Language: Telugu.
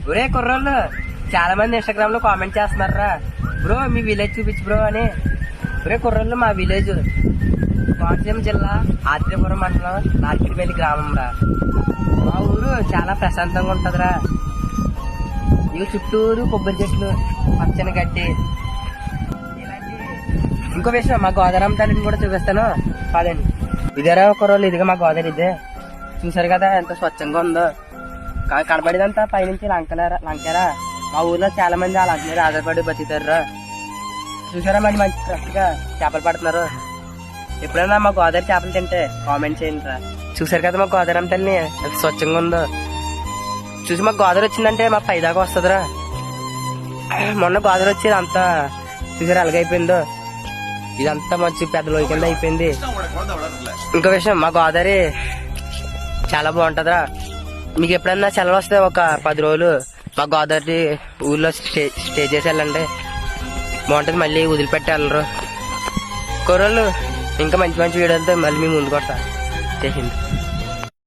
ఒరే కుర్రోళ్ళు, చాలా మంది ఇన్స్టాగ్రామ్ లో కామెంట్ చేస్తున్నారా బ్రో మీ విలేజ్ చూపించు బ్రో అని. ఒరే కుర్రోళ్ళు, మా విలేజ్ కోనసీమ జిల్లా ఆత్రేయపురం మండలం నార్కిడిపల్లి గ్రామం రా. మా ఊరు చాలా ప్రశాంతంగా ఉంటదిరా. ఇవి చుట్టూరు కొబ్బరి చెట్లు, పచ్చని గడ్డి. ఇంకో విషయం, మా గోదావరి తల్లిని కూడా చూపిస్తాను పదండి. ఇదేరా కుర్రోళ్ళు, ఇదిగా మా గోదావరి. ఇదే చూసారు కదా ఎంత స్వచ్ఛంగా ఉందో. కనబడేదంతా పైనుంచి లంకెరా. మా ఊర్లో చాలా మంది ఆ లంక మీద ఆధారపడి బతుకుతారు. చూసారా మరి మంచి ఫ్రెష్ గా చేపలు పడుతున్నారు. ఎప్పుడైనా మా గోదావరి చేపలు తింటే కామెంట్ చేయండి రా. చూసారు కదా మా గోదావరి తల్లిని ఎంత స్వచ్ఛంగా ఉందో. చూసి మాకు గోదావరి వచ్చిందంటే మా పైదాకా వస్తుందిరా. మొన్న గోదావరి వచ్చేది అంతా చూసారా ఎలాగైపోయిందో. ఇదంతా మంచి పెద్ద లోయ కింద అయిపోయింది. ఇంకో విషయం, మా గోదావరి చాలా బాగుంటదిరా. మీకు ఎప్పుడన్నా సెలవు వస్తే ఒక 10 రోజులు మా గోదావరి ఊర్లో స్టే చేసి వెళ్ళండి, బాగుంటది. మళ్ళీ వదిలిపెట్టి వెళ్ళరు. కుర్రోళ్ళు, ఇంకా మంచి మంచి వీడియోలతో మళ్ళీ మీ ముందుకు వస్తా. జై హింద్.